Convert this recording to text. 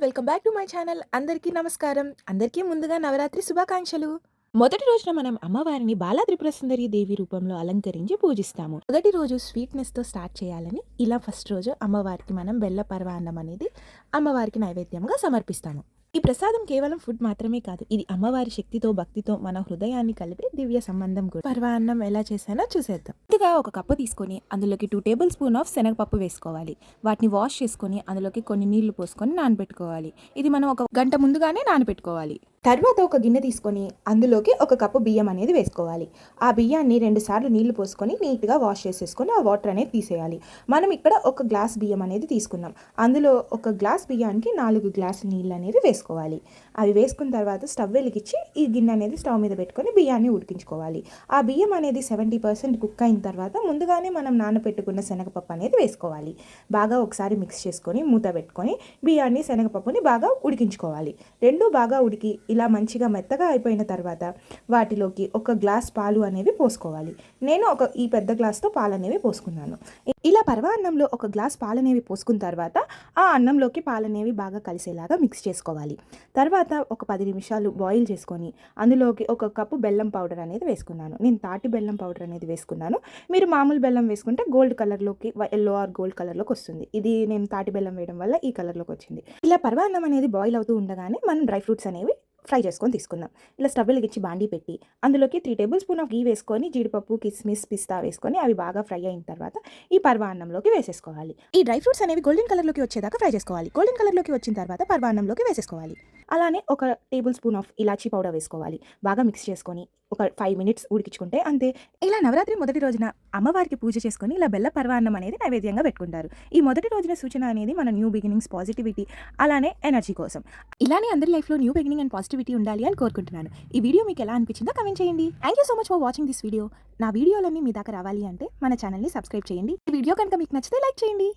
Welcome back to my channel. అందరికీ నమస్కారం. అందరికీ ముందుగా నవరాత్రి శుభాకాంక్షలు. మొదటి రోజున మనం అమ్మవారిని బాలా త్రిపుర సుందరి దేవి రూపంలో అలంకరించి పూజిస్తాము. మొదటి రోజు స్వీట్నెస్తో స్టార్ట్ చేయాలని ఇలా ఫస్ట్ రోజు అమ్మవారికి మనం బెల్ల పరవాన్నం అనేది అమ్మవారికి నైవేద్యంగా సమర్పిస్తాము. ఈ ప్రసాదం కేవలం ఫుడ్ మాత్రమే కాదు, ఇది అమ్మవారి శక్తితో భక్తితో మన హృదయాన్ని కలిపి దివ్య సంబంధం కూడా. పరవాన్నం ఎలా చేశానో చూసేద్దాం. ముందుగా ఒక కప్పు తీసుకొని అందులోకి 2 టేబుల్ స్పూన్ ఆఫ్ శనగపప్పు వేసుకోవాలి. వాటిని వాష్ చేసుకొని అందులోకి కొన్ని నీళ్లు పోసుకొని నానబెట్టుకోవాలి. ఇది మనం ఒక గంట ముందుగానే నానబెట్టుకోవాలి. తర్వాత ఒక గిన్నె తీసుకొని అందులోకి ఒక కప్పు బియ్యం అనేది వేసుకోవాలి. ఆ బియ్యాన్ని 2 సార్లు నీళ్లు పోసుకొని నీట్గా వాష్ చేసేసుకొని ఆ వాటర్ అనేది తీసేయాలి. మనం ఇక్కడ ఒక గ్లాస్ బియ్యం అనేది తీసుకున్నాం. అందులో ఒక గ్లాస్ బియ్యానికి 4 గ్లాసులు నీళ్ళు అనేది వేసుకోవాలి. అవి వేసుకున్న తర్వాత స్టవ్ వెలిగించి ఈ గిన్నె అనేది స్టవ్ మీద పెట్టుకొని బియ్యాన్ని ఉడికించుకోవాలి. ఆ బియ్యం అనేది 70% కుక్ అయిన తర్వాత ముందుగానే మనం నానబెట్టుకున్న శనగపప్పు అనేది వేసుకోవాలి. బాగా ఒకసారి మిక్స్ చేసుకొని మూత పెట్టుకొని బియ్యాన్ని శనగపప్పుని బాగా ఉడికించుకోవాలి. రెండు బాగా ఉడికి ఇలా మంచిగా మెత్తగా అయిపోయిన తర్వాత వాటిలోకి ఒక గ్లాస్ పాలు అనేవి పోసుకోవాలి. నేను ఈ పెద్ద గ్లాస్తో పాలు అనేవి పోసుకున్నాను. ఇలా పరవాన్నంలో ఒక గ్లాస్ పాలు అనేవి పోసుకున్న తర్వాత ఆ అన్నంలోకి పాలు అనేవి బాగా కలిసేలాగా మిక్స్ చేసుకోవాలి. తర్వాత ఒక 10 నిమిషాలు బాయిల్ చేసుకొని అందులోకి ఒక కప్పు బెల్లం పౌడర్ అనేది వేసుకున్నాను. నేను తాటి బెల్లం పౌడర్ అనేది వేసుకున్నాను. మీరు మామూలు బెల్లం వేసుకుంటే గోల్డ్ కలర్లోకి ఎల్లో ఆర్ గోల్డ్ కలర్లోకి వస్తుంది. ఇది నేను తాటి బెల్లం వేయడం వల్ల ఈ కలర్లోకి వచ్చింది. ఇలా పరవాన్నం అనేది బాయిల్ అవుతూ ఉండగానే మనం డ్రై ఫ్రూట్స్ అనేవి ఫ్రై చేసుకొని తీసుకుందాం. ఇలా స్టవ్ వెలిగించి బాండీ పెట్టి అందులోకి 3 టేబుల్ స్పూన్ ఆఫ్ గీ వేసుకొని జీడిపప్పు కిస్మిస్ పిస్తా వేసుకొని అవి బాగా ఫ్రై అయిన తర్వాత ఈ పరవాన్నంలోకి వేసేసుకోవాలి. ఈ డ్రై ఫ్రూట్స్ అనేవి గోల్డెన్ కలర్లోకి వచ్చేదాకా ఫ్రై చేసుకోవాలి. గోల్డెన్ కలర్లోకి వచ్చిన తర్వాత పరవాన్నంలోకి వేసేసుకోవాలి. అలానే ఒక table spoon of elaichi powder వేసుకోవాలి. బాగా మిక్స్ చేసుకొని ఒక 5 మినిట్స్ ఉడికించుకుంటే అంతే. ఇలా నవరాత్రి మొదటి రోజున అమ్మవారికి పూజ చేసుకొని ఇలా బెల్ల పరవాన్నం అనేది నైవేద్యంగా పెట్టుకుంటారు. ఈ మొదటి రోజున సూచన అనేది మన న్యూ బిగినింగ్స్, పాజిటివిటీ, అలానే ఎనర్జీ కోసం. ఇలానే అందరి లైఫ్లో న్యూ బిగినింగ్ అండ్ పాజిటివిటీ ఉండాలి అని కోరుకుంటున్నాను. ఈ వీడియో మీకు ఎలా అనిపించిందో కమెంట్ చేయండి. Thank you so much for watching this video. నా వీడియోలన్నీ మీ దాకా రావాలి అంటే మన ఛానల్ని సబ్స్క్రైబ్ చేయండి. ఈ వీడియో కనుక మీకు నచ్చితే లైక్ చేయండి.